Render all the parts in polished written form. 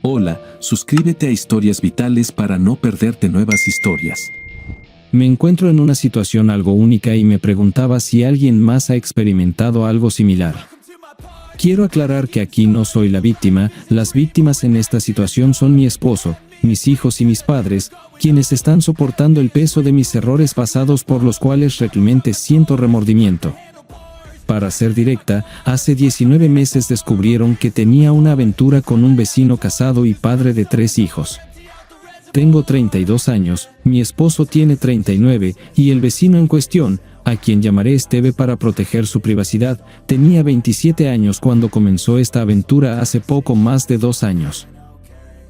Hola, suscríbete a Historias Vitales para no perderte nuevas historias. Me encuentro en una situación algo única y me preguntaba si alguien más ha experimentado algo similar. Quiero aclarar que aquí no soy la víctima, las víctimas en esta situación son mi esposo, mis hijos y mis padres, quienes están soportando el peso de mis errores pasados por los cuales realmente siento remordimiento. Para ser directa, hace 19 meses descubrieron que tenía una aventura con un vecino casado y padre de 3 hijos. Tengo 32 años, mi esposo tiene 39, y el vecino en cuestión, a quien llamaré Esteve para proteger su privacidad, tenía 27 años cuando comenzó esta aventura hace poco más de 2 años.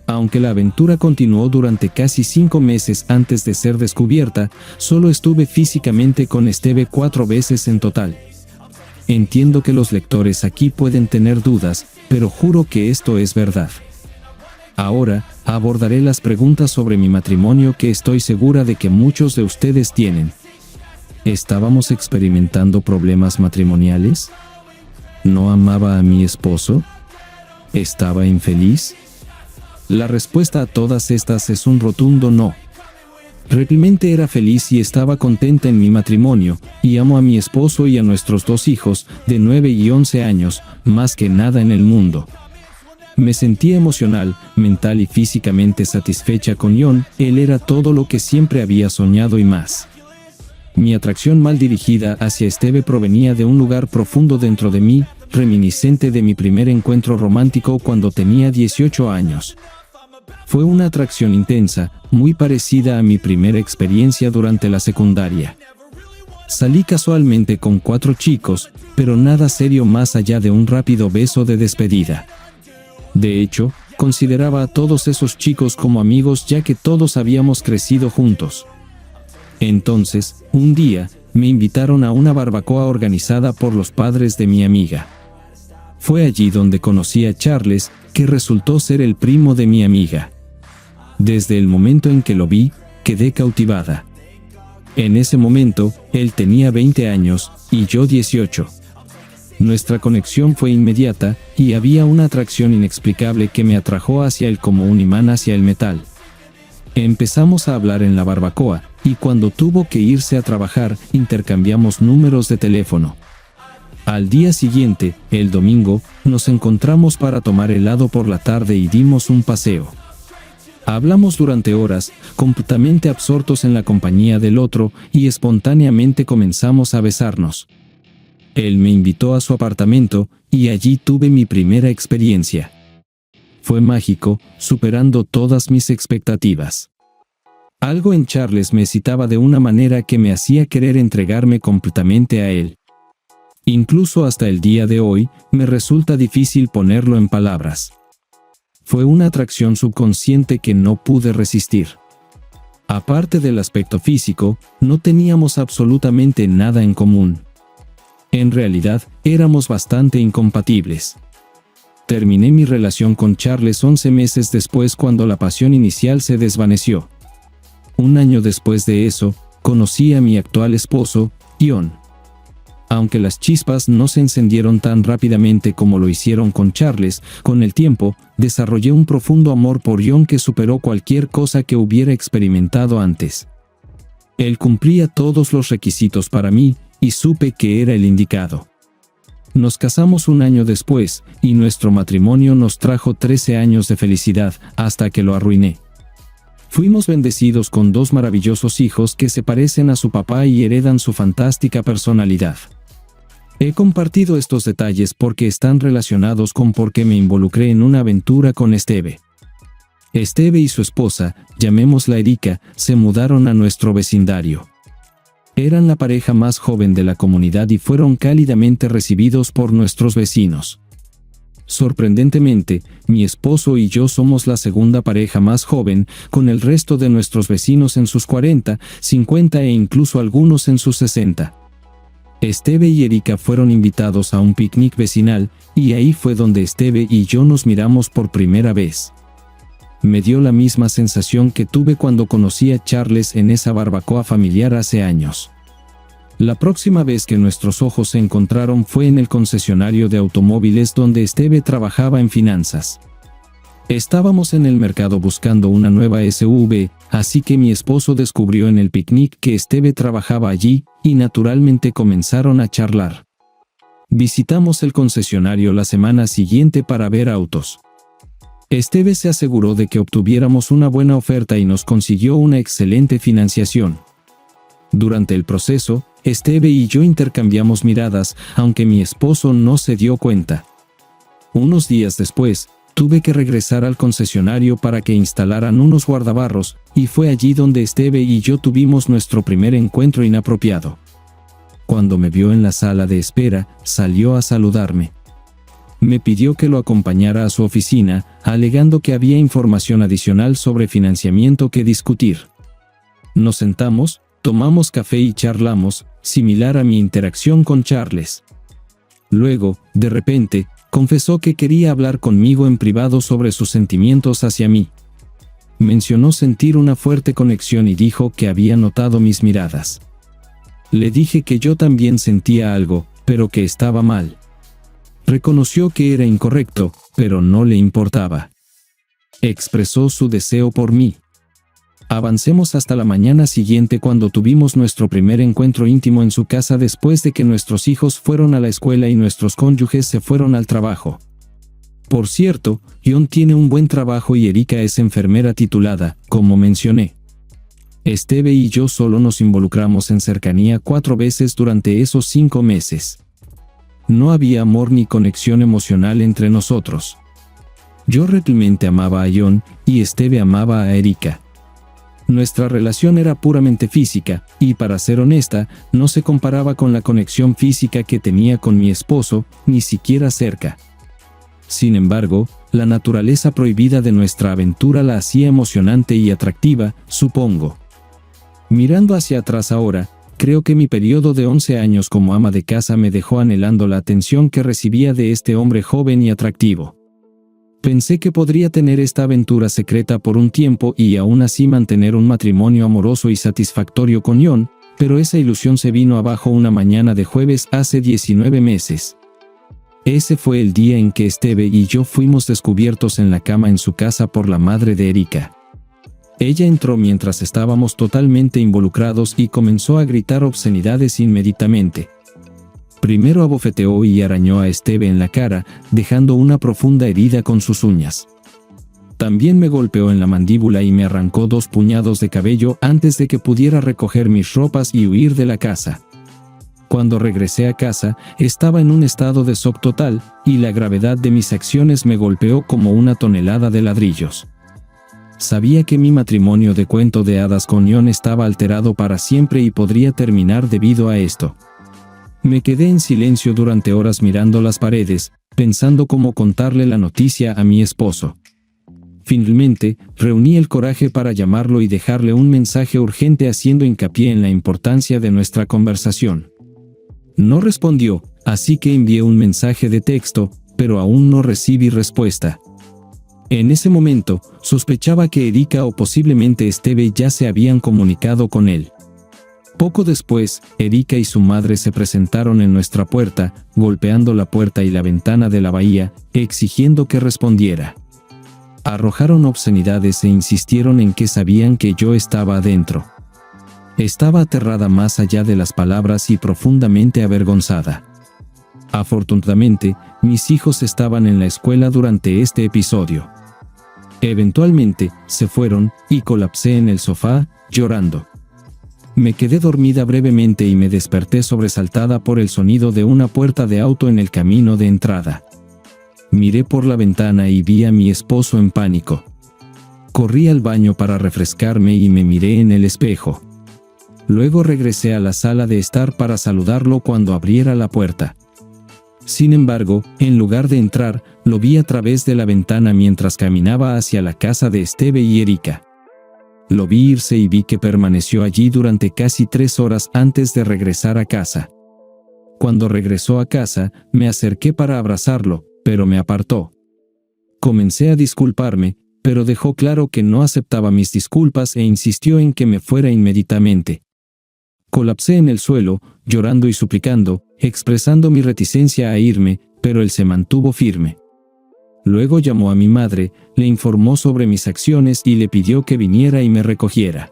Aunque la aventura continuó durante casi 5 meses antes de ser descubierta, solo estuve físicamente con Esteve 4 veces en total. Entiendo que los lectores aquí pueden tener dudas, pero juro que esto es verdad. Ahora, abordaré las preguntas sobre mi matrimonio que estoy segura de que muchos de ustedes tienen. ¿Estábamos experimentando problemas matrimoniales? ¿No amaba a mi esposo? ¿Estaba infeliz? La respuesta a todas estas es un rotundo no. Realmente era feliz y estaba contenta en mi matrimonio, y amo a mi esposo y a nuestros 2 hijos, de 9 y 11 años, más que nada en el mundo. Me sentía emocional, mental y físicamente satisfecha con John, él era todo lo que siempre había soñado y más. Mi atracción mal dirigida hacia Esteve provenía de un lugar profundo dentro de mí, reminiscente de mi primer encuentro romántico cuando tenía 18 años. Fue una atracción intensa, muy parecida a mi primera experiencia durante la secundaria. Salí casualmente con 4 chicos, pero nada serio más allá de un rápido beso de despedida. De hecho, consideraba a todos esos chicos como amigos ya que todos habíamos crecido juntos. Entonces, un día, me invitaron a una barbacoa organizada por los padres de mi amiga. Fue allí donde conocí a Charles, que resultó ser el primo de mi amiga. Desde el momento en que lo vi, quedé cautivada. En ese momento, él tenía 20 años, y yo 18. Nuestra conexión fue inmediata, y había una atracción inexplicable que me atrajo hacia él como un imán hacia el metal. Empezamos a hablar en la barbacoa, y cuando tuvo que irse a trabajar, intercambiamos números de teléfono. Al día siguiente, el domingo, nos encontramos para tomar helado por la tarde y dimos un paseo. Hablamos durante horas, completamente absortos en la compañía del otro, y espontáneamente comenzamos a besarnos. Él me invitó a su apartamento, y allí tuve mi primera experiencia. Fue mágico, superando todas mis expectativas. Algo en Charles me excitaba de una manera que me hacía querer entregarme completamente a él. Incluso hasta el día de hoy, me resulta difícil ponerlo en palabras. Fue una atracción subconsciente que no pude resistir. Aparte del aspecto físico, no teníamos absolutamente nada en común. En realidad, éramos bastante incompatibles. Terminé mi relación con Charles 11 meses después cuando la pasión inicial se desvaneció. Un año después de eso, conocí a mi actual esposo, John. Aunque las chispas no se encendieron tan rápidamente como lo hicieron con Charles, con el tiempo, desarrollé un profundo amor por John que superó cualquier cosa que hubiera experimentado antes. Él cumplía todos los requisitos para mí, y supe que era el indicado. Nos casamos un año después, y nuestro matrimonio nos trajo 13 años de felicidad, hasta que lo arruiné. Fuimos bendecidos con 2 maravillosos hijos que se parecen a su papá y heredan su fantástica personalidad. He compartido estos detalles porque están relacionados con por qué me involucré en una aventura con Esteve. Esteve y su esposa, llamémosla Erika, se mudaron a nuestro vecindario. Eran la pareja más joven de la comunidad y fueron cálidamente recibidos por nuestros vecinos. Sorprendentemente, mi esposo y yo somos la segunda pareja más joven, con el resto de nuestros vecinos en sus 40, 50 e incluso algunos en sus 60. Esteve y Erika fueron invitados a un picnic vecinal, y ahí fue donde Esteve y yo nos miramos por primera vez. Me dio la misma sensación que tuve cuando conocí a Charles en esa barbacoa familiar hace años. La próxima vez que nuestros ojos se encontraron fue en el concesionario de automóviles donde Esteve trabajaba en finanzas. Estábamos en el mercado buscando una nueva SUV, así que mi esposo descubrió en el picnic que Esteve trabajaba allí, y naturalmente comenzaron a charlar. Visitamos el concesionario la semana siguiente para ver autos. Esteve se aseguró de que obtuviéramos una buena oferta y nos consiguió una excelente financiación. Durante el proceso, Esteve y yo intercambiamos miradas, aunque mi esposo no se dio cuenta. Unos días después, tuve que regresar al concesionario para que instalaran unos guardabarros, y fue allí donde Esteve y yo tuvimos nuestro primer encuentro inapropiado. Cuando me vio en la sala de espera, salió a saludarme. Me pidió que lo acompañara a su oficina, alegando que había información adicional sobre financiamiento que discutir. Nos sentamos, tomamos café y charlamos, similar a mi interacción con Charles. Luego, de repente, confesó que quería hablar conmigo en privado sobre sus sentimientos hacia mí. Mencionó sentir una fuerte conexión y dijo que había notado mis miradas. Le dije que yo también sentía algo, pero que estaba mal. Reconoció que era incorrecto, pero no le importaba. Expresó su deseo por mí. Avancemos hasta la mañana siguiente cuando tuvimos nuestro primer encuentro íntimo en su casa después de que nuestros hijos fueron a la escuela y nuestros cónyuges se fueron al trabajo. Por cierto, John tiene un buen trabajo y Erika es enfermera titulada, como mencioné. Esteve y yo solo nos involucramos en cercanía 4 veces durante esos 5 meses. No había amor ni conexión emocional entre nosotros. Yo realmente amaba a John, y Esteve amaba a Erika. Nuestra relación era puramente física, y para ser honesta, no se comparaba con la conexión física que tenía con mi esposo, ni siquiera cerca. Sin embargo, la naturaleza prohibida de nuestra aventura la hacía emocionante y atractiva, supongo. Mirando hacia atrás ahora, creo que mi periodo de 11 años como ama de casa me dejó anhelando la atención que recibía de este hombre joven y atractivo. Pensé que podría tener esta aventura secreta por un tiempo y aún así mantener un matrimonio amoroso y satisfactorio con John, pero esa ilusión se vino abajo una mañana de jueves hace 19 meses. Ese fue el día en que Esteve y yo fuimos descubiertos en la cama en su casa por la madre de Erika. Ella entró mientras estábamos totalmente involucrados y comenzó a gritar obscenidades inmediatamente. Primero abofeteó y arañó a Esteve en la cara, dejando una profunda herida con sus uñas. También me golpeó en la mandíbula y me arrancó 2 puñados de cabello antes de que pudiera recoger mis ropas y huir de la casa. Cuando regresé a casa, estaba en un estado de shock total, y la gravedad de mis acciones me golpeó como una tonelada de ladrillos. Sabía que mi matrimonio de cuento de hadas con John estaba alterado para siempre y podría terminar debido a esto. Me quedé en silencio durante horas mirando las paredes, pensando cómo contarle la noticia a mi esposo. Finalmente, reuní el coraje para llamarlo y dejarle un mensaje urgente haciendo hincapié en la importancia de nuestra conversación. No respondió, así que envié un mensaje de texto, pero aún no recibí respuesta. En ese momento, sospechaba que Erika o posiblemente Esteve ya se habían comunicado con él. Poco después, Erika y su madre se presentaron en nuestra puerta, golpeando la puerta y la ventana de la bahía, exigiendo que respondiera. Arrojaron obscenidades e insistieron en que sabían que yo estaba adentro. Estaba aterrada más allá de las palabras y profundamente avergonzada. Afortunadamente, mis hijos estaban en la escuela durante este episodio. Eventualmente, se fueron, y colapsé en el sofá, llorando. Me quedé dormida brevemente y me desperté sobresaltada por el sonido de una puerta de auto en el camino de entrada. Miré por la ventana y vi a mi esposo en pánico. Corrí al baño para refrescarme y me miré en el espejo. Luego regresé a la sala de estar para saludarlo cuando abriera la puerta. Sin embargo, en lugar de entrar, lo vi a través de la ventana mientras caminaba hacia la casa de Esteve y Erika. Lo vi irse y vi que permaneció allí durante casi 3 horas antes de regresar a casa. Cuando regresó a casa, me acerqué para abrazarlo, pero me apartó. Comencé a disculparme, pero dejó claro que no aceptaba mis disculpas e insistió en que me fuera inmediatamente. Colapsé en el suelo, llorando y suplicando, expresando mi reticencia a irme, pero él se mantuvo firme. Luego llamó a mi madre, le informó sobre mis acciones y le pidió que viniera y me recogiera.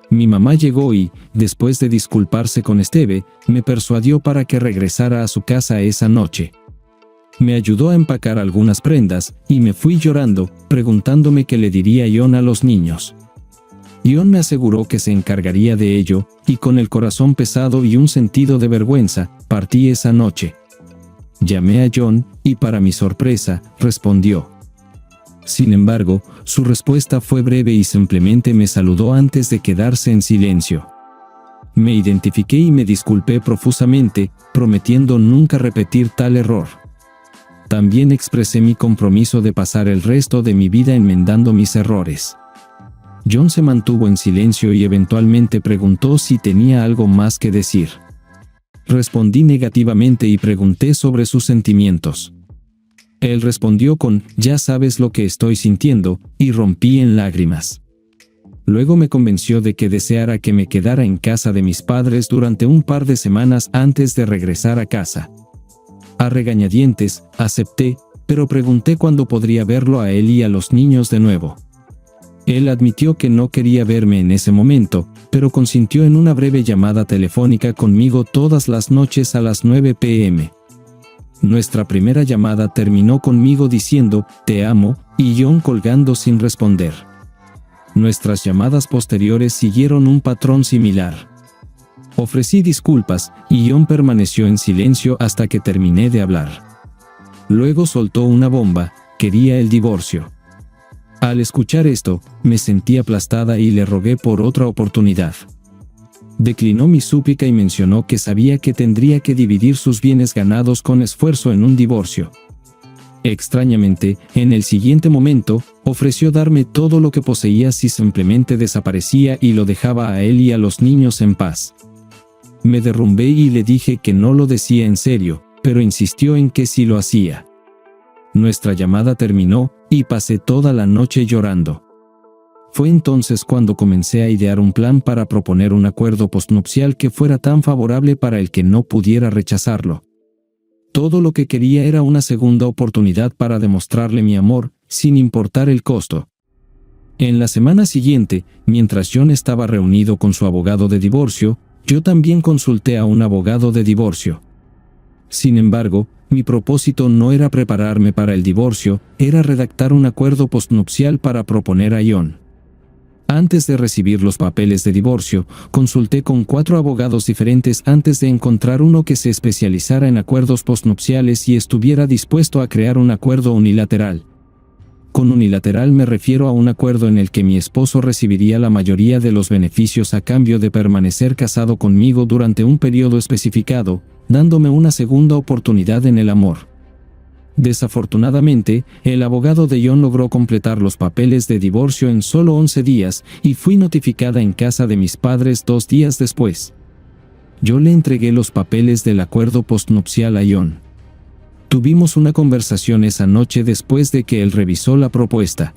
Mi mamá llegó y, después de disculparse con Esteve, me persuadió para que regresara a su casa esa noche. Me ayudó a empacar algunas prendas, y me fui llorando, preguntándome qué le diría John a los niños. John me aseguró que se encargaría de ello, y con el corazón pesado y un sentido de vergüenza, partí esa noche. Llamé a John, y para mi sorpresa, respondió. Sin embargo, su respuesta fue breve y simplemente me saludó antes de quedarse en silencio. Me identifiqué y me disculpé profusamente, prometiendo nunca repetir tal error. También expresé mi compromiso de pasar el resto de mi vida enmendando mis errores. John se mantuvo en silencio y eventualmente preguntó si tenía algo más que decir. Respondí negativamente y pregunté sobre sus sentimientos. Él respondió con, «Ya sabes lo que estoy sintiendo», y rompí en lágrimas. Luego me convenció de que deseara que me quedara en casa de mis padres durante un par de semanas antes de regresar a casa. A regañadientes, acepté, pero pregunté cuándo podría verlo a él y a los niños de nuevo. Él admitió que no quería verme en ese momento, pero consintió en una breve llamada telefónica conmigo todas las noches a las 9 p.m. Nuestra primera llamada terminó conmigo diciendo, «Te amo», y John colgando sin responder. Nuestras llamadas posteriores siguieron un patrón similar. Ofrecí disculpas, y John permaneció en silencio hasta que terminé de hablar. Luego soltó una bomba, quería el divorcio. Al escuchar esto, me sentí aplastada y le rogué por otra oportunidad. Declinó mi súplica y mencionó que sabía que tendría que dividir sus bienes ganados con esfuerzo en un divorcio. Extrañamente, en el siguiente momento, ofreció darme todo lo que poseía si simplemente desaparecía y lo dejaba a él y a los niños en paz. Me derrumbé y le dije que no lo decía en serio, pero insistió en que sí lo hacía. Nuestra llamada terminó, y pasé toda la noche llorando. Fue entonces cuando comencé a idear un plan para proponer un acuerdo postnupcial que fuera tan favorable para el que no pudiera rechazarlo. Todo lo que quería era una segunda oportunidad para demostrarle mi amor, sin importar el costo. En la semana siguiente, mientras John estaba reunido con su abogado de divorcio, yo también consulté a un abogado de divorcio. Sin embargo, mi propósito no era prepararme para el divorcio, era redactar un acuerdo postnupcial para proponer a John. Antes de recibir los papeles de divorcio, consulté con 4 abogados diferentes antes de encontrar uno que se especializara en acuerdos postnupciales y estuviera dispuesto a crear un acuerdo unilateral. Con unilateral me refiero a un acuerdo en el que mi esposo recibiría la mayoría de los beneficios a cambio de permanecer casado conmigo durante un periodo especificado, dándome una segunda oportunidad en el amor. Desafortunadamente, el abogado de John logró completar los papeles de divorcio en solo 11 días y fui notificada en casa de mis padres 2 días después. Yo le entregué los papeles del acuerdo postnupcial a John. Tuvimos una conversación esa noche después de que él revisó la propuesta.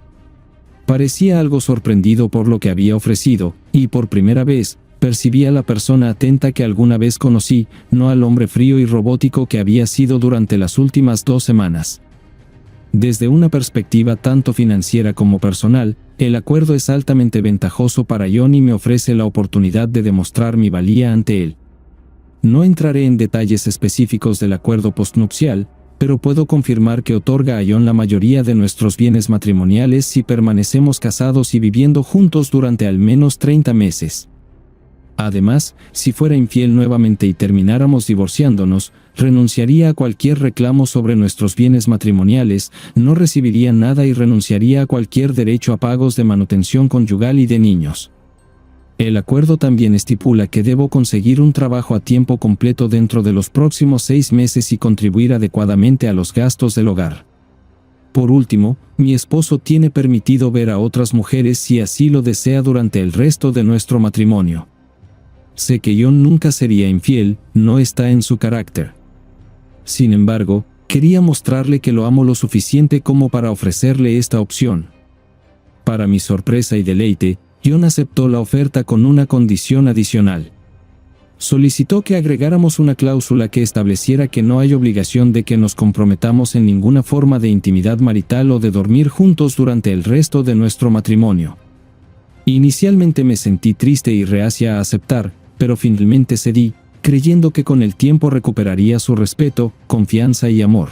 Parecía algo sorprendido por lo que había ofrecido, y por primera vez, percibí a la persona atenta que alguna vez conocí, no al hombre frío y robótico que había sido durante las últimas 2 semanas. Desde una perspectiva tanto financiera como personal, el acuerdo es altamente ventajoso para John y me ofrece la oportunidad de demostrar mi valía ante él. No entraré en detalles específicos del acuerdo postnupcial, pero puedo confirmar que otorga a John la mayoría de nuestros bienes matrimoniales si permanecemos casados y viviendo juntos durante al menos 30 meses. Además, si fuera infiel nuevamente y termináramos divorciándonos, renunciaría a cualquier reclamo sobre nuestros bienes matrimoniales, no recibiría nada y renunciaría a cualquier derecho a pagos de manutención conyugal y de niños. El acuerdo también estipula que debo conseguir un trabajo a tiempo completo dentro de los próximos 6 meses y contribuir adecuadamente a los gastos del hogar. Por último, mi esposo tiene permitido ver a otras mujeres si así lo desea durante el resto de nuestro matrimonio. Sé que John nunca sería infiel, no está en su carácter. Sin embargo, quería mostrarle que lo amo lo suficiente como para ofrecerle esta opción. Para mi sorpresa y deleite, John aceptó la oferta con una condición adicional. Solicitó que agregáramos una cláusula que estableciera que no hay obligación de que nos comprometamos en ninguna forma de intimidad marital o de dormir juntos durante el resto de nuestro matrimonio. Inicialmente me sentí triste y reacia a aceptar, pero finalmente cedí, creyendo que con el tiempo recuperaría su respeto, confianza y amor.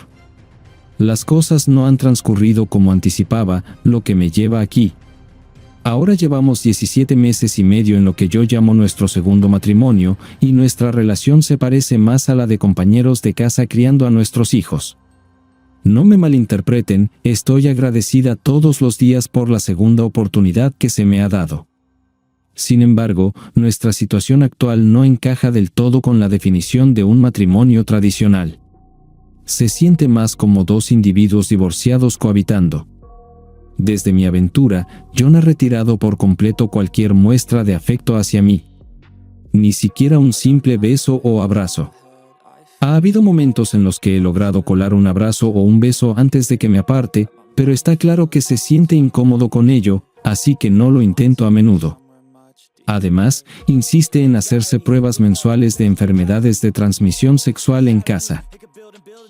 Las cosas no han transcurrido como anticipaba, lo que me lleva aquí. Ahora llevamos 17 meses y medio en lo que yo llamo nuestro segundo matrimonio, y nuestra relación se parece más a la de compañeros de casa criando a nuestros hijos. No me malinterpreten, estoy agradecida todos los días por la segunda oportunidad que se me ha dado. Sin embargo, nuestra situación actual no encaja del todo con la definición de un matrimonio tradicional. Se siente más como dos individuos divorciados cohabitando. Desde mi aventura, John ha retirado por completo cualquier muestra de afecto hacia mí. Ni siquiera un simple beso o abrazo. Ha habido momentos en los que he logrado colar un abrazo o un beso antes de que me aparte, pero está claro que se siente incómodo con ello, así que no lo intento a menudo. Además, insiste en hacerse pruebas mensuales de enfermedades de transmisión sexual en casa.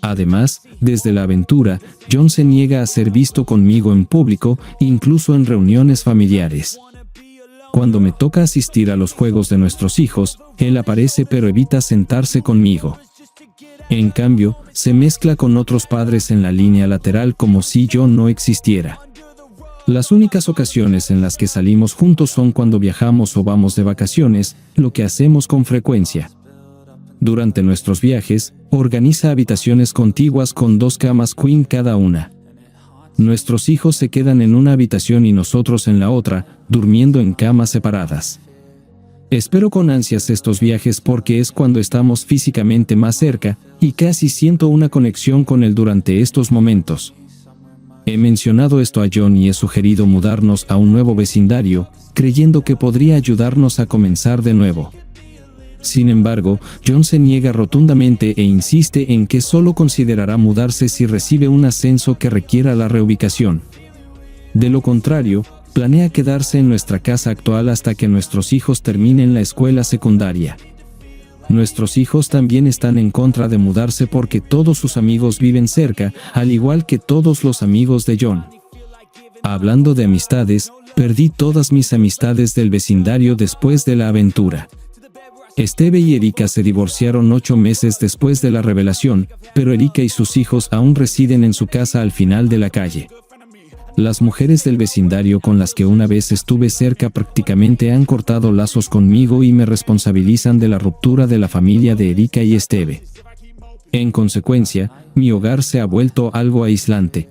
Además, desde la aventura, John se niega a ser visto conmigo en público, incluso en reuniones familiares. Cuando me toca asistir a los juegos de nuestros hijos, él aparece pero evita sentarse conmigo. En cambio, se mezcla con otros padres en la línea lateral como si yo no existiera. Las únicas ocasiones en las que salimos juntos son cuando viajamos o vamos de vacaciones, lo que hacemos con frecuencia. Durante nuestros viajes, organiza habitaciones contiguas con 2 camas queen cada una. Nuestros hijos se quedan en una habitación y nosotros en la otra, durmiendo en camas separadas. Espero con ansias estos viajes porque es cuando estamos físicamente más cerca, y casi siento una conexión con él durante estos momentos. He mencionado esto a John y he sugerido mudarnos a un nuevo vecindario, creyendo que podría ayudarnos a comenzar de nuevo. Sin embargo, John se niega rotundamente e insiste en que solo considerará mudarse si recibe un ascenso que requiera la reubicación. De lo contrario, planea quedarse en nuestra casa actual hasta que nuestros hijos terminen la escuela secundaria. Nuestros hijos también están en contra de mudarse porque todos sus amigos viven cerca, al igual que todos los amigos de John. Hablando de amistades, perdí todas mis amistades del vecindario después de la aventura. Esteve y Erika se divorciaron 8 meses después de la revelación, pero Erika y sus hijos aún residen en su casa al final de la calle. Las mujeres del vecindario con las que una vez estuve cerca prácticamente han cortado lazos conmigo y me responsabilizan de la ruptura de la familia de Erika y Esteve. En consecuencia, mi hogar se ha vuelto algo aislante.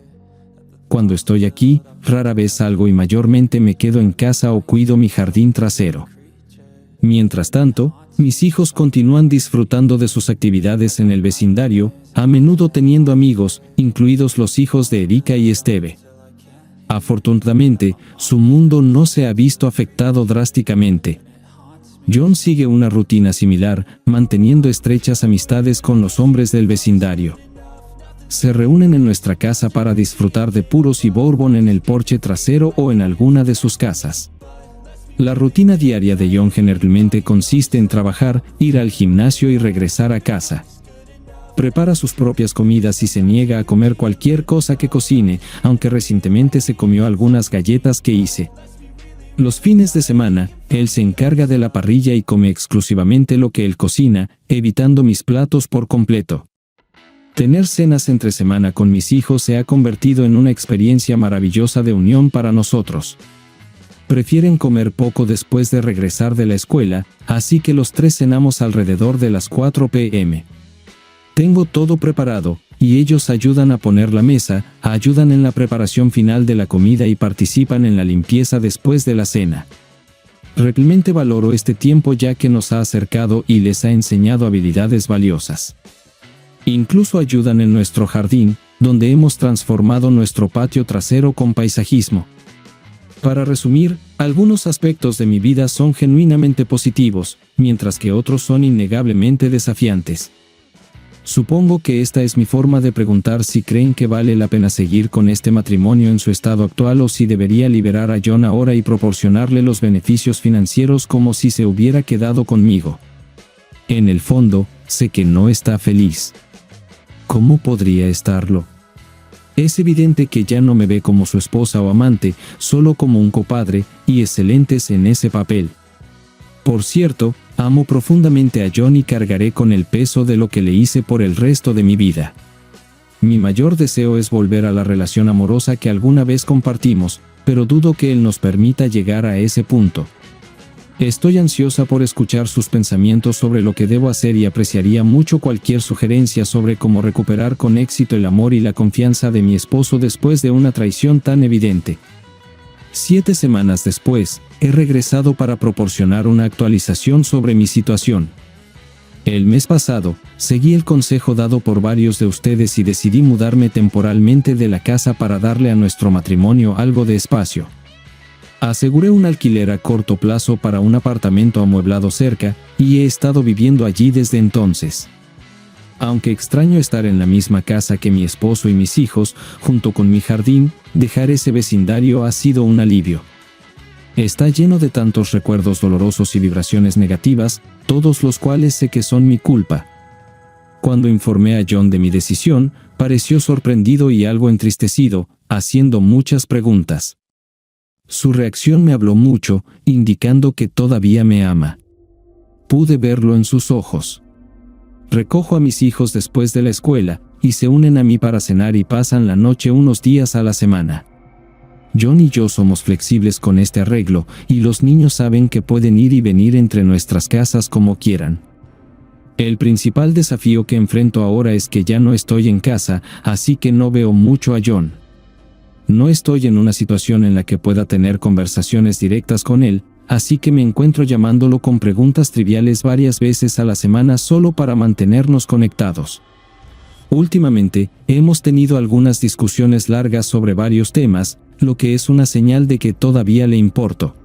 Cuando estoy aquí, rara vez salgo y mayormente me quedo en casa o cuido mi jardín trasero. Mientras tanto, mis hijos continúan disfrutando de sus actividades en el vecindario, a menudo teniendo amigos, incluidos los hijos de Erika y Esteve. Afortunadamente, su mundo no se ha visto afectado drásticamente. John sigue una rutina similar, manteniendo estrechas amistades con los hombres del vecindario. Se reúnen en nuestra casa para disfrutar de puros y bourbon en el porche trasero o en alguna de sus casas. La rutina diaria de John generalmente consiste en trabajar, ir al gimnasio y regresar a casa. Prepara sus propias comidas y se niega a comer cualquier cosa que cocine, aunque recientemente se comió algunas galletas que hice. Los fines de semana, él se encarga de la parrilla y come exclusivamente lo que él cocina, evitando mis platos por completo. Tener cenas entre semana con mis hijos se ha convertido en una experiencia maravillosa de unión para nosotros. Prefieren comer poco después de regresar de la escuela, así que los 3 cenamos alrededor de las 4 p.m. Tengo todo preparado, y ellos ayudan a poner la mesa, ayudan en la preparación final de la comida y participan en la limpieza después de la cena. Realmente valoro este tiempo ya que nos ha acercado y les ha enseñado habilidades valiosas. Incluso ayudan en nuestro jardín, donde hemos transformado nuestro patio trasero con paisajismo. Para resumir, algunos aspectos de mi vida son genuinamente positivos, mientras que otros son innegablemente desafiantes. Supongo que esta es mi forma de preguntar si creen que vale la pena seguir con este matrimonio en su estado actual o si debería liberar a John ahora y proporcionarle los beneficios financieros como si se hubiera quedado conmigo. en el fondo, sé que no está feliz. ¿Cómo podría estarlo? Es evidente que ya no me ve como su esposa o amante, solo como un compadre, y excelentes en ese papel. Por cierto, amo profundamente a John y cargaré con el peso de lo que le hice por el resto de mi vida. Mi mayor deseo es volver a la relación amorosa que alguna vez compartimos, pero dudo que él nos permita llegar a ese punto. Estoy ansiosa por escuchar sus pensamientos sobre lo que debo hacer y apreciaría mucho cualquier sugerencia sobre cómo recuperar con éxito el amor y la confianza de mi esposo después de una traición tan evidente. 7 semanas después, he regresado para proporcionar una actualización sobre mi situación. El mes pasado, seguí el consejo dado por varios de ustedes y decidí mudarme temporalmente de la casa para darle a nuestro matrimonio algo de espacio. Aseguré un alquiler a corto plazo para un apartamento amueblado cerca, y he estado viviendo allí desde entonces. Aunque extraño estar en la misma casa que mi esposo y mis hijos, junto con mi jardín, dejar ese vecindario ha sido un alivio. Está lleno de tantos recuerdos dolorosos y vibraciones negativas, todos los cuales sé que son mi culpa. Cuando informé a John de mi decisión, pareció sorprendido y algo entristecido, haciendo muchas preguntas. Su reacción me habló mucho, indicando que todavía me ama. Pude verlo en sus ojos. Recojo a mis hijos después de la escuela, y se unen a mí para cenar y pasan la noche unos días a la semana. John y yo somos flexibles con este arreglo, y los niños saben que pueden ir y venir entre nuestras casas como quieran. El principal desafío que enfrento ahora es que ya no estoy en casa, así que no veo mucho a John. No estoy en una situación en la que pueda tener conversaciones directas con él, así que me encuentro llamándolo con preguntas triviales varias veces a la semana solo para mantenernos conectados. Últimamente, hemos tenido algunas discusiones largas sobre varios temas, lo que es una señal de que todavía le importo.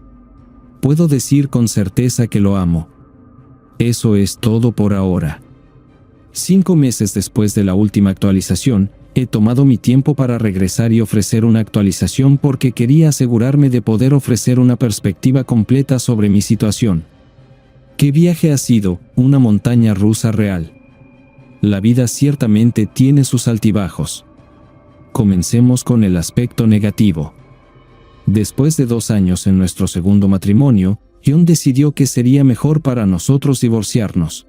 Puedo decir con certeza que lo amo. Eso es todo por ahora. 5 meses después de la última actualización, he tomado mi tiempo para regresar y ofrecer una actualización porque quería asegurarme de poder ofrecer una perspectiva completa sobre mi situación. ¿Qué viaje ha sido? Una montaña rusa real. La vida ciertamente tiene sus altibajos. Comencemos con el aspecto negativo. Después de 2 años en nuestro segundo matrimonio, John decidió que sería mejor para nosotros divorciarnos.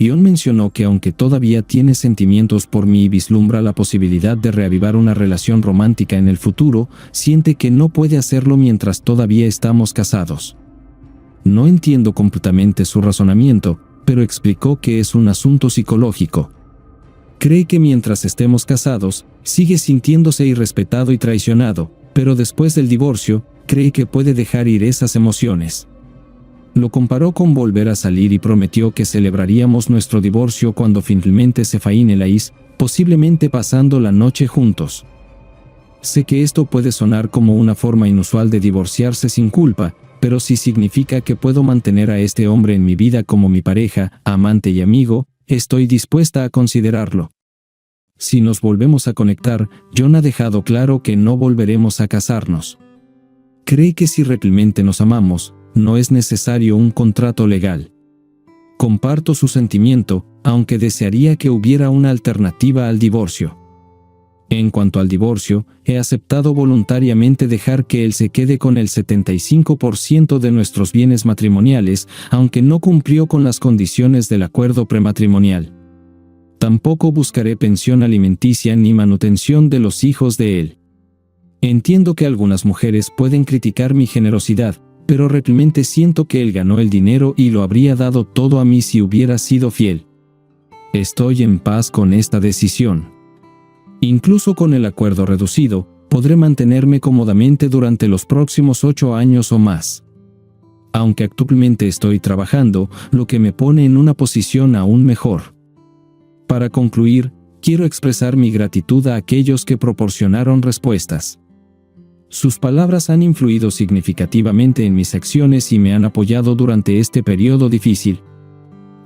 John mencionó que aunque todavía tiene sentimientos por mí y vislumbra la posibilidad de reavivar una relación romántica en el futuro, siente que no puede hacerlo mientras todavía estamos casados. No entiendo completamente su razonamiento, pero explicó que es un asunto psicológico. Cree que mientras estemos casados, sigue sintiéndose irrespetado y traicionado, pero después del divorcio, cree que puede dejar ir esas emociones. Lo comparó con volver a salir y prometió que celebraríamos nuestro divorcio cuando finalmente se finalice, posiblemente pasando la noche juntos. Sé que esto puede sonar como una forma inusual de divorciarse sin culpa, pero si significa que puedo mantener a este hombre en mi vida como mi pareja, amante y amigo, estoy dispuesta a considerarlo. Si nos volvemos a conectar, John ha dejado claro que no volveremos a casarnos. Cree que si realmente nos amamos, no es necesario un contrato legal. Comparto su sentimiento, aunque desearía que hubiera una alternativa al divorcio. En cuanto al divorcio, he aceptado voluntariamente dejar que él se quede con el 75% de nuestros bienes matrimoniales, aunque no cumplió con las condiciones del acuerdo prematrimonial. Tampoco buscaré pensión alimenticia ni manutención de los hijos de él. Entiendo que algunas mujeres pueden criticar mi generosidad, pero realmente siento que él ganó el dinero y lo habría dado todo a mí si hubiera sido fiel. Estoy en paz con esta decisión. Incluso con el acuerdo reducido, podré mantenerme cómodamente durante los próximos 8 años o más. Aunque actualmente estoy trabajando, lo que me pone en una posición aún mejor. Para concluir, quiero expresar mi gratitud a aquellos que proporcionaron respuestas. Sus palabras han influido significativamente en mis acciones y me han apoyado durante este periodo difícil.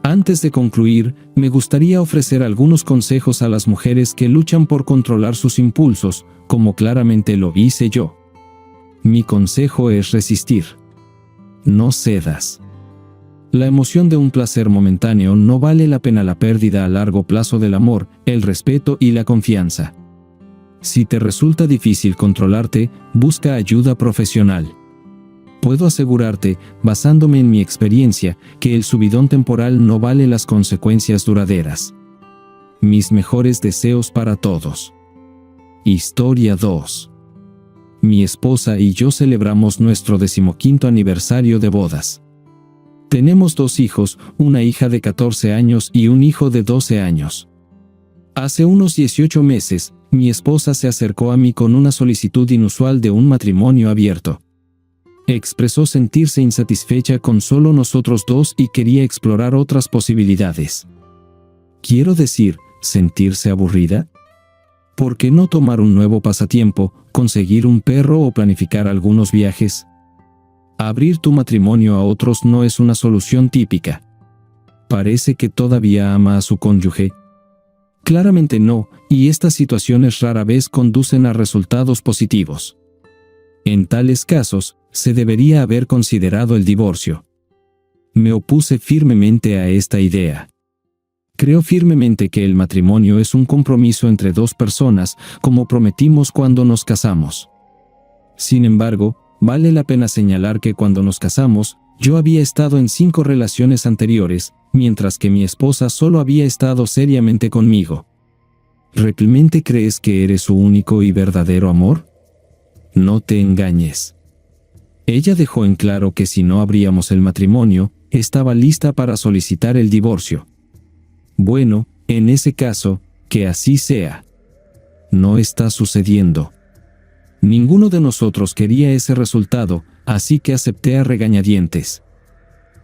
Antes de concluir, me gustaría ofrecer algunos consejos a las mujeres que luchan por controlar sus impulsos, como claramente lo hice yo. Mi consejo es resistir. No cedas. La emoción de un placer momentáneo no vale la pena la pérdida a largo plazo del amor, el respeto y la confianza. Si te resulta difícil controlarte, busca ayuda profesional. Puedo asegurarte, basándome en mi experiencia, que el subidón temporal no vale las consecuencias duraderas. Mis mejores deseos para todos. Historia 2. Mi esposa y yo celebramos nuestro 15º aniversario de bodas. Tenemos 2 hijos, una hija de 14 años y un hijo de 12 años. Hace unos 18 meses, mi esposa se acercó a mí con una solicitud inusual de un matrimonio abierto. Expresó sentirse insatisfecha con solo nosotros 2 y quería explorar otras posibilidades. Quiero decir, ¿sentirse aburrida? ¿Por qué no tomar un nuevo pasatiempo, conseguir un perro o planificar algunos viajes? Abrir tu matrimonio a otros no es una solución típica. ¿Parece que todavía ama a su cónyuge? Claramente no, y estas situaciones rara vez conducen a resultados positivos. En tales casos, se debería haber considerado el divorcio. Me opuse firmemente a esta idea. Creo firmemente que el matrimonio es un compromiso entre 2 personas, como prometimos cuando nos casamos. Sin embargo, vale la pena señalar que cuando nos casamos, yo había estado en 5 relaciones anteriores, mientras que mi esposa solo había estado seriamente conmigo. ¿Realmente crees que eres su único y verdadero amor? No te engañes. Ella dejó en claro que si no abríamos el matrimonio, estaba lista para solicitar el divorcio. Bueno, en ese caso, que así sea. No está sucediendo. Ninguno de nosotros quería ese resultado, así que acepté a regañadientes.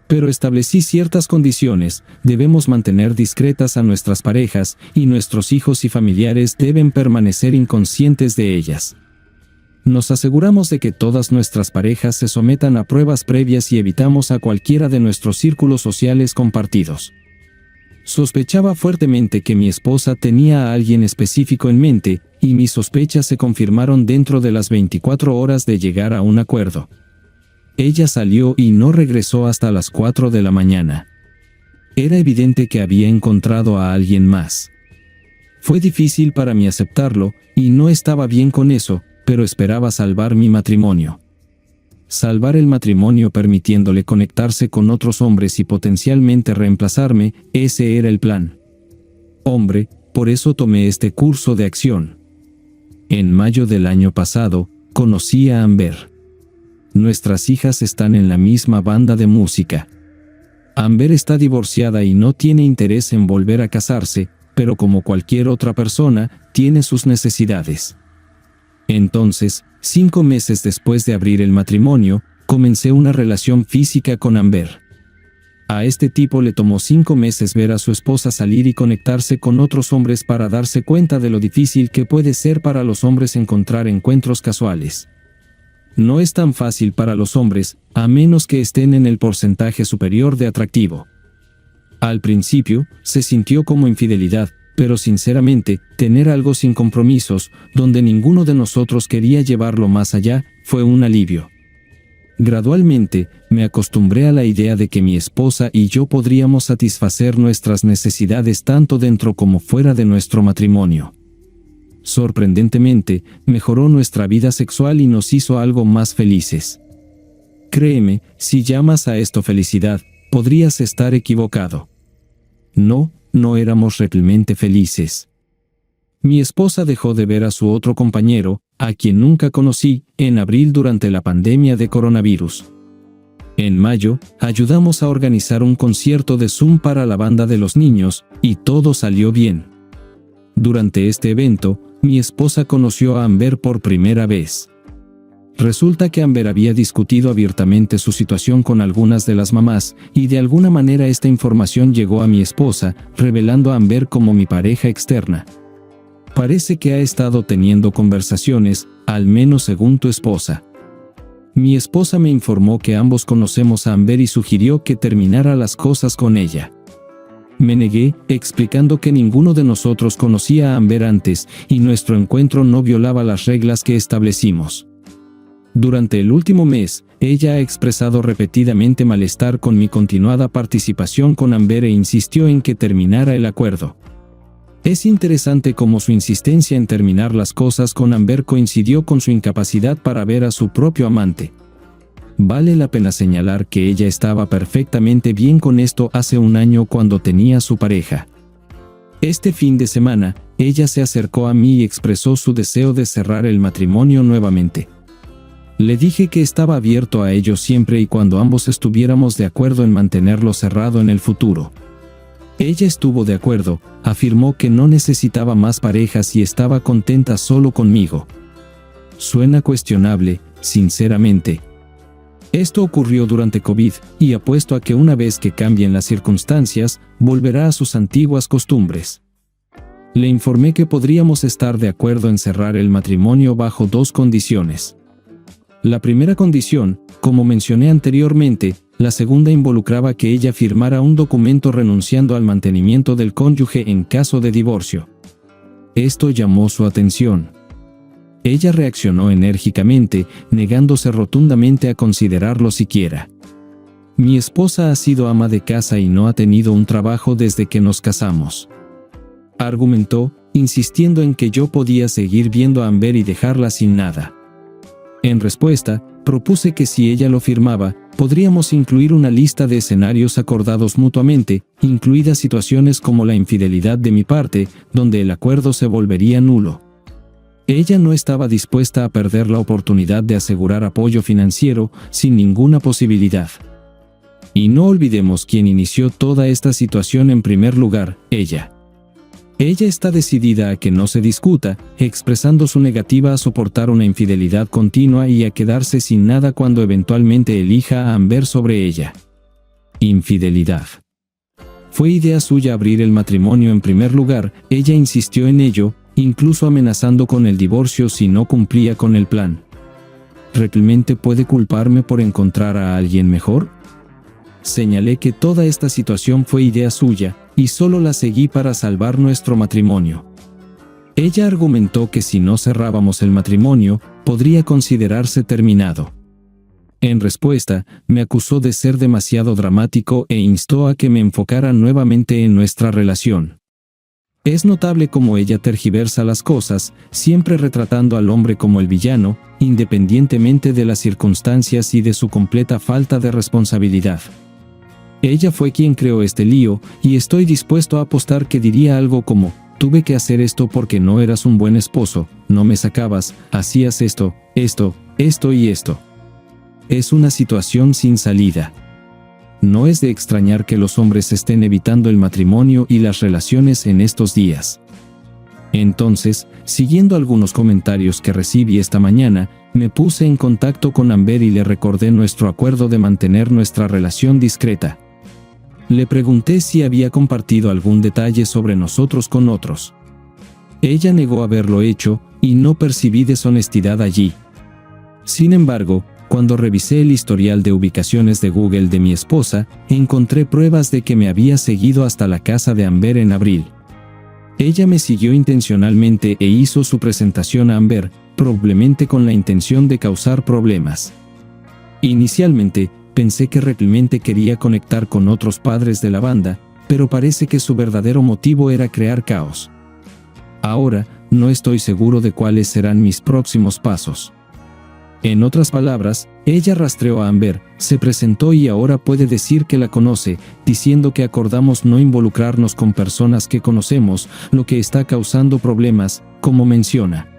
Pero establecí ciertas condiciones: debemos mantener discretas a nuestras parejas, y nuestros hijos y familiares deben permanecer inconscientes de ellas. Nos aseguramos de que todas nuestras parejas se sometan a pruebas previas y evitamos a cualquiera de nuestros círculos sociales compartidos. Sospechaba fuertemente que mi esposa tenía a alguien específico en mente, y mis sospechas se confirmaron dentro de las 24 horas de llegar a un acuerdo. Ella salió y no regresó hasta las 4 de la mañana. Era evidente que había encontrado a alguien más. Fue difícil para mí aceptarlo, y no estaba bien con eso, pero esperaba salvar mi matrimonio. Salvar el matrimonio permitiéndole conectarse con otros hombres y potencialmente reemplazarme, ese era el plan. Hombre, por eso tomé este curso de acción. En mayo del año pasado, conocí a Amber. Nuestras hijas están en la misma banda de música. Amber está divorciada y no tiene interés en volver a casarse, pero como cualquier otra persona, tiene sus necesidades. Entonces, 5 meses después de abrir el matrimonio, comencé una relación física con Amber. A este tipo le tomó 5 meses ver a su esposa salir y conectarse con otros hombres para darse cuenta de lo difícil que puede ser para los hombres encontrar encuentros casuales. No es tan fácil para los hombres, a menos que estén en el porcentaje superior de atractivo. Al principio, se sintió como infidelidad, pero sinceramente, tener algo sin compromisos, donde ninguno de nosotros quería llevarlo más allá, fue un alivio. Gradualmente, me acostumbré a la idea de que mi esposa y yo podríamos satisfacer nuestras necesidades tanto dentro como fuera de nuestro matrimonio. Sorprendentemente, mejoró nuestra vida sexual y nos hizo algo más felices. Créeme, si llamas a esto felicidad, podrías estar equivocado. No éramos realmente felices. Mi esposa dejó de ver a su otro compañero, a quien nunca conocí, en abril durante la pandemia de coronavirus. En mayo, ayudamos a organizar un concierto de Zoom para la banda de los niños, y todo salió bien. Durante este evento, mi esposa conoció a Amber por primera vez. Resulta que Amber había discutido abiertamente su situación con algunas de las mamás, y de alguna manera esta información llegó a mi esposa, revelando a Amber como mi pareja externa. Parece que ha estado teniendo conversaciones, al menos según tu esposa. Mi esposa me informó que ambos conocemos a Amber y sugirió que terminara las cosas con ella. Me negué, explicando que ninguno de nosotros conocía a Amber antes, y nuestro encuentro no violaba las reglas que establecimos. Durante el último mes, ella ha expresado repetidamente malestar con mi continuada participación con Amber e insistió en que terminara el acuerdo. Es interesante cómo su insistencia en terminar las cosas con Amber coincidió con su incapacidad para ver a su propio amante. Vale la pena señalar que ella estaba perfectamente bien con esto hace un año cuando tenía su pareja. Este fin de semana, ella se acercó a mí y expresó su deseo de cerrar el matrimonio nuevamente. Le dije que estaba abierto a ello siempre y cuando ambos estuviéramos de acuerdo en mantenerlo cerrado en el futuro. Ella estuvo de acuerdo, afirmó que no necesitaba más parejas y estaba contenta solo conmigo. Suena cuestionable, sinceramente. Esto ocurrió durante COVID, y apuesto a que una vez que cambien las circunstancias, volverá a sus antiguas costumbres. Le informé que podríamos estar de acuerdo en cerrar el matrimonio bajo 2 condiciones. La primera condición, como mencioné anteriormente, la segunda involucraba que ella firmara un documento renunciando al mantenimiento del cónyuge en caso de divorcio. Esto llamó su atención. Ella reaccionó enérgicamente, negándose rotundamente a considerarlo siquiera. Mi esposa ha sido ama de casa y no ha tenido un trabajo desde que nos casamos. Argumentó, insistiendo en que yo podía seguir viendo a Amber y dejarla sin nada. En respuesta, propuse que si ella lo firmaba, podríamos incluir una lista de escenarios acordados mutuamente, incluidas situaciones como la infidelidad de mi parte, donde el acuerdo se volvería nulo. Ella no estaba dispuesta a perder la oportunidad de asegurar apoyo financiero sin ninguna posibilidad. Y no olvidemos quién inició toda esta situación en primer lugar, ella. Ella está decidida a que no se discuta, expresando su negativa a soportar una infidelidad continua y a quedarse sin nada cuando eventualmente elija a Amber sobre ella. Infidelidad. Fue idea suya abrir el matrimonio en primer lugar, ella insistió en ello, incluso amenazando con el divorcio si no cumplía con el plan. ¿Realmente puede culparme por encontrar a alguien mejor? Señalé que toda esta situación fue idea suya, y solo la seguí para salvar nuestro matrimonio. Ella argumentó que si no cerrábamos el matrimonio, podría considerarse terminado. En respuesta, me acusó de ser demasiado dramático e instó a que me enfocara nuevamente en nuestra relación. Es notable cómo ella tergiversa las cosas, siempre retratando al hombre como el villano, independientemente de las circunstancias y de su completa falta de responsabilidad. Ella fue quien creó este lío, y estoy dispuesto a apostar que diría algo como: tuve que hacer esto porque no eras un buen esposo, no me sacabas, hacías esto y esto. Es una situación sin salida. No es de extrañar que los hombres estén evitando el matrimonio y las relaciones en estos días. Entonces, siguiendo algunos comentarios que recibí esta mañana, me puse en contacto con Amber y le recordé nuestro acuerdo de mantener nuestra relación discreta. Le pregunté si había compartido algún detalle sobre nosotros con otros. Ella negó haberlo hecho, y no percibí deshonestidad allí. Sin embargo, cuando revisé el historial de ubicaciones de Google de mi esposa, encontré pruebas de que me había seguido hasta la casa de Amber en abril. Ella me siguió intencionalmente e hizo su presentación a Amber, probablemente con la intención de causar problemas. Inicialmente, pensé que realmente quería conectar con otros padres de la banda, pero parece que su verdadero motivo era crear caos. Ahora, no estoy seguro de cuáles serán mis próximos pasos. En otras palabras, ella rastreó a Amber, se presentó y ahora puede decir que la conoce, diciendo que acordamos no involucrarnos con personas que conocemos, lo que está causando problemas, como menciona.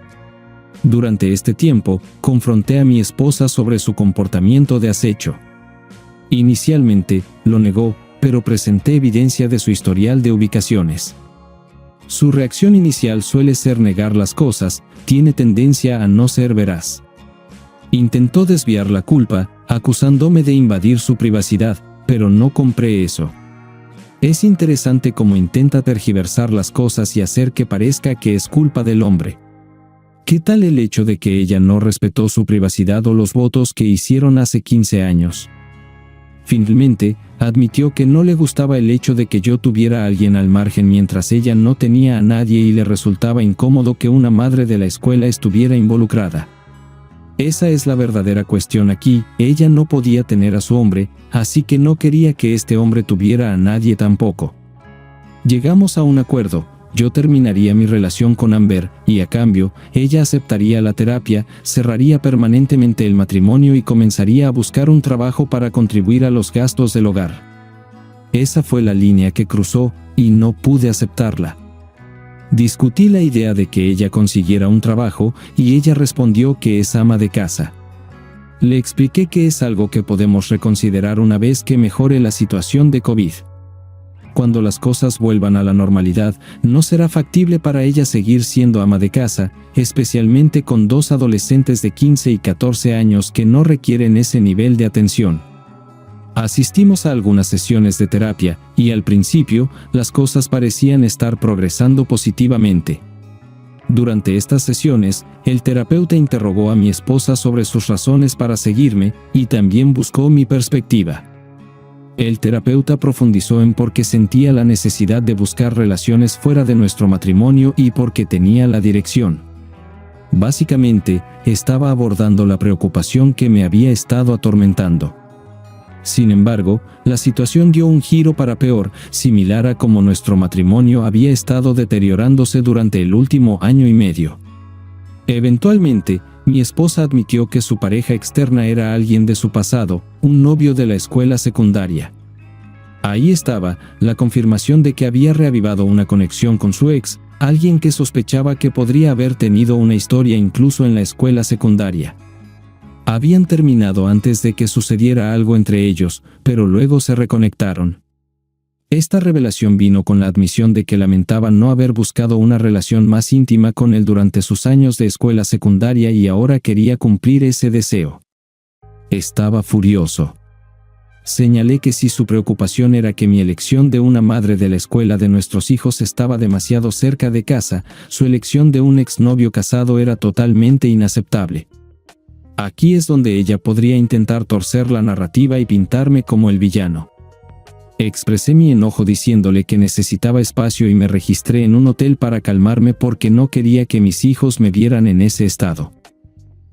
Durante este tiempo, confronté a mi esposa sobre su comportamiento de acecho. Inicialmente, lo negó, pero presenté evidencia de su historial de ubicaciones. Su reacción inicial suele ser negar las cosas, tiene tendencia a no ser veraz. Intentó desviar la culpa, acusándome de invadir su privacidad, pero no compré eso. Es interesante cómo intenta tergiversar las cosas y hacer que parezca que es culpa del hombre. ¿Qué tal el hecho de que ella no respetó su privacidad o los votos que hicieron hace 15 años? Finalmente, admitió que no le gustaba el hecho de que yo tuviera a alguien al margen mientras ella no tenía a nadie y le resultaba incómodo que una madre de la escuela estuviera involucrada. Esa es la verdadera cuestión aquí. Ella no podía tener a su hombre, así que no quería que este hombre tuviera a nadie tampoco. Llegamos a un acuerdo. Yo terminaría mi relación con Amber, y a cambio, ella aceptaría la terapia, cerraría permanentemente el matrimonio y comenzaría a buscar un trabajo para contribuir a los gastos del hogar. Esa fue la línea que cruzó, y no pude aceptarla. Discutí la idea de que ella consiguiera un trabajo, y ella respondió que es ama de casa. Le expliqué que es algo que podemos reconsiderar una vez que mejore la situación de COVID. Cuando las cosas vuelvan a la normalidad, no será factible para ella seguir siendo ama de casa, especialmente con 2 adolescentes de 15 y 14 años que no requieren ese nivel de atención. Asistimos a algunas sesiones de terapia, y al principio, las cosas parecían estar progresando positivamente. Durante estas sesiones, el terapeuta interrogó a mi esposa sobre sus razones para seguirme, y también buscó mi perspectiva. El terapeuta profundizó en por qué sentía la necesidad de buscar relaciones fuera de nuestro matrimonio y por qué tenía la dirección. Básicamente, estaba abordando la preocupación que me había estado atormentando. Sin embargo, la situación dio un giro para peor, similar a cómo nuestro matrimonio había estado deteriorándose durante el último año y medio. Eventualmente, mi esposa admitió que su pareja externa era alguien de su pasado, un novio de la escuela secundaria. Ahí estaba, la confirmación de que había reavivado una conexión con su ex, alguien que sospechaba que podría haber tenido una historia incluso en la escuela secundaria. Habían terminado antes de que sucediera algo entre ellos, pero luego se reconectaron. Esta revelación vino con la admisión de que lamentaba no haber buscado una relación más íntima con él durante sus años de escuela secundaria y ahora quería cumplir ese deseo. Estaba furioso. Señalé que si su preocupación era que mi elección de una madre de la escuela de nuestros hijos estaba demasiado cerca de casa, su elección de un exnovio casado era totalmente inaceptable. Aquí es donde ella podría intentar torcer la narrativa y pintarme como el villano. Expresé mi enojo diciéndole que necesitaba espacio y me registré en un hotel para calmarme porque no quería que mis hijos me vieran en ese estado.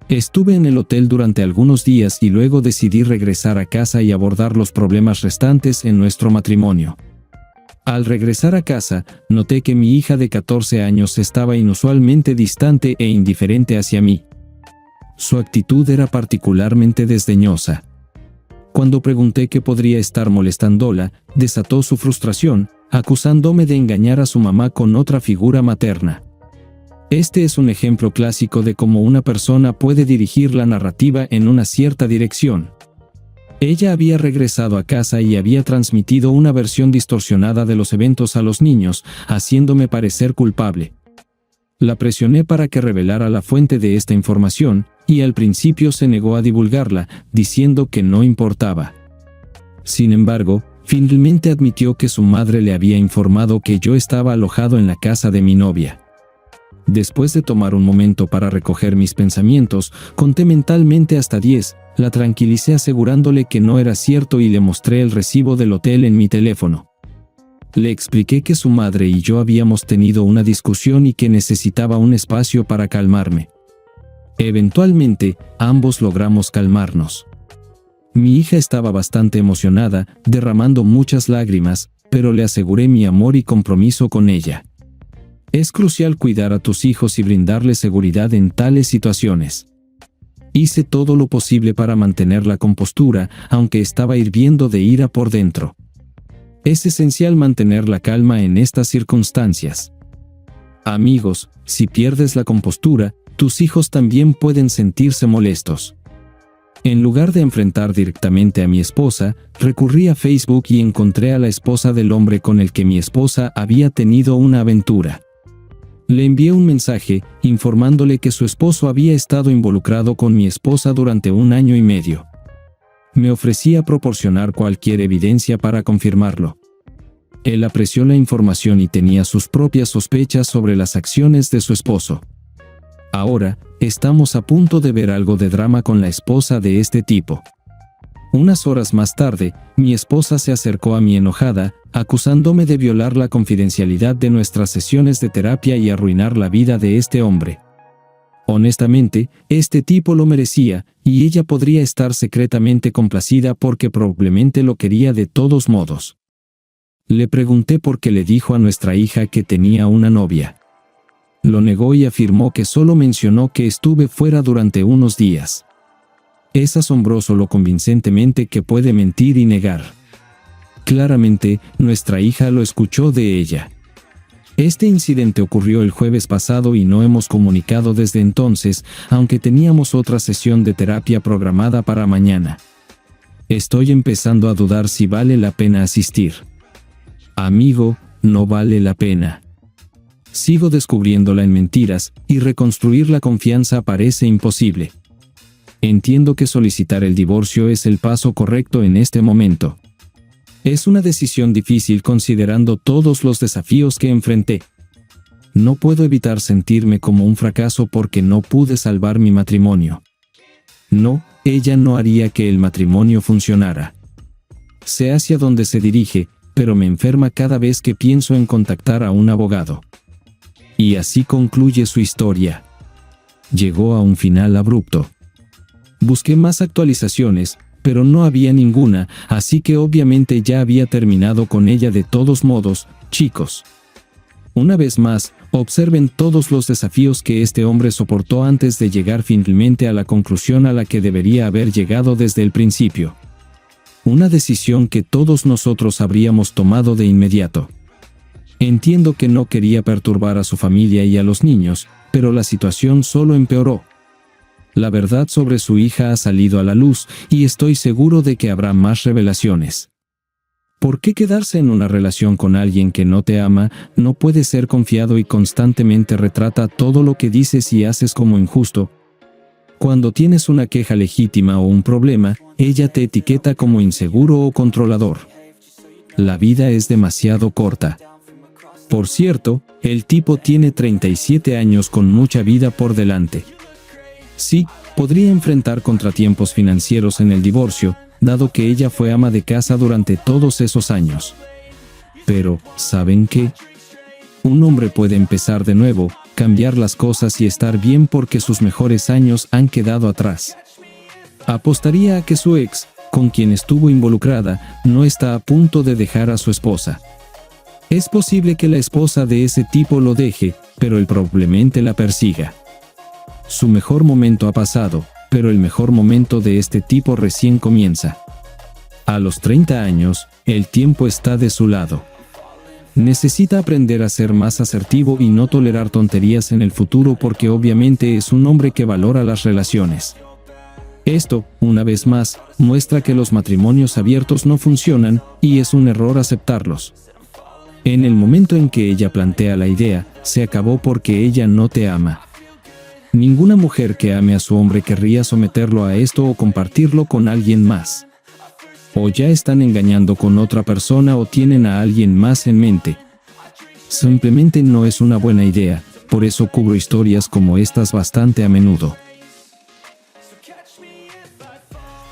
Estuve en el hotel durante algunos días y luego decidí regresar a casa y abordar los problemas restantes en nuestro matrimonio. Al regresar a casa, noté que mi hija de 14 años estaba inusualmente distante e indiferente hacia mí. Su actitud era particularmente desdeñosa. Cuando pregunté qué podría estar molestándola, desató su frustración, acusándome de engañar a su mamá con otra figura materna. Este es un ejemplo clásico de cómo una persona puede dirigir la narrativa en una cierta dirección. Ella había regresado a casa y había transmitido una versión distorsionada de los eventos a los niños, haciéndome parecer culpable. La presioné para que revelara la fuente de esta información, y al principio se negó a divulgarla, diciendo que no importaba. Sin embargo, finalmente admitió que su madre le había informado que yo estaba alojado en la casa de mi novia. Después de tomar un momento para recoger mis pensamientos, conté mentalmente hasta 10, la tranquilicé asegurándole que no era cierto y le mostré el recibo del hotel en mi teléfono. Le expliqué que su madre y yo habíamos tenido una discusión y que necesitaba un espacio para calmarme. Eventualmente, ambos logramos calmarnos. Mi hija estaba bastante emocionada, derramando muchas lágrimas, pero le aseguré mi amor y compromiso con ella. Es crucial cuidar a tus hijos y brindarles seguridad en tales situaciones. Hice todo lo posible para mantener la compostura, aunque estaba hirviendo de ira por dentro. Es esencial mantener la calma en estas circunstancias. Amigos, si pierdes la compostura, tus hijos también pueden sentirse molestos. En lugar de enfrentar directamente a mi esposa, recurrí a Facebook y encontré a la esposa del hombre con el que mi esposa había tenido una aventura. Le envié un mensaje, informándole que su esposo había estado involucrado con mi esposa durante 1 año y medio. Me ofrecía proporcionar cualquier evidencia para confirmarlo. Él apreció la información y tenía sus propias sospechas sobre las acciones de su esposo. Ahora, estamos a punto de ver algo de drama con la esposa de este tipo. Unas horas más tarde, mi esposa se acercó a mí enojada, acusándome de violar la confidencialidad de nuestras sesiones de terapia y arruinar la vida de este hombre. Honestamente, este tipo lo merecía, y ella podría estar secretamente complacida porque probablemente lo quería de todos modos. Le pregunté por qué le dijo a nuestra hija que tenía una novia. Lo negó y afirmó que solo mencionó que estuve fuera durante unos días. Es asombroso lo convincentemente que puede mentir y negar. Claramente, nuestra hija lo escuchó de ella. Este incidente ocurrió el jueves pasado y no hemos comunicado desde entonces, aunque teníamos otra sesión de terapia programada para mañana. Estoy empezando a dudar si vale la pena asistir. Amigo, no vale la pena. Sigo descubriéndola en mentiras, y reconstruir la confianza parece imposible. Entiendo que solicitar el divorcio es el paso correcto en este momento. Es una decisión difícil considerando todos los desafíos que enfrenté. No puedo evitar sentirme como un fracaso porque no pude salvar mi matrimonio. No, ella no haría que el matrimonio funcionara. Sé hacia dónde se dirige, pero me enferma cada vez que pienso en contactar a un abogado. Y así concluye su historia. Llegó a un final abrupto. Busqué más actualizaciones, pero no había ninguna, así que obviamente ya había terminado con ella de todos modos, chicos. Una vez más, observen todos los desafíos que este hombre soportó antes de llegar finalmente a la conclusión a la que debería haber llegado desde el principio. Una decisión que todos nosotros habríamos tomado de inmediato. Entiendo que no quería perturbar a su familia y a los niños, pero la situación solo empeoró. La verdad sobre su hija ha salido a la luz, y estoy seguro de que habrá más revelaciones. ¿Por qué quedarse en una relación con alguien que no te ama, no puede ser confiado y constantemente retrata todo lo que dices y haces como injusto? Cuando tienes una queja legítima o un problema, ella te etiqueta como inseguro o controlador. La vida es demasiado corta. Por cierto, el tipo tiene 37 años con mucha vida por delante. Sí, podría enfrentar contratiempos financieros en el divorcio, dado que ella fue ama de casa durante todos esos años. Pero, ¿saben qué? Un hombre puede empezar de nuevo, cambiar las cosas y estar bien porque sus mejores años han quedado atrás. Apostaría a que su ex, con quien estuvo involucrada, no está a punto de dejar a su esposa. Es posible que la esposa de ese tipo lo deje, pero él probablemente la persiga. Su mejor momento ha pasado, pero el mejor momento de este tipo recién comienza. A los 30 años, el tiempo está de su lado. Necesita aprender a ser más asertivo y no tolerar tonterías en el futuro porque obviamente es un hombre que valora las relaciones. Esto, una vez más, muestra que los matrimonios abiertos no funcionan, y es un error aceptarlos. En el momento en que ella plantea la idea, se acabó porque ella no te ama. Ninguna mujer que ame a su hombre querría someterlo a esto o compartirlo con alguien más. O ya están engañando con otra persona o tienen a alguien más en mente. Simplemente no es una buena idea, por eso cubro historias como estas bastante a menudo.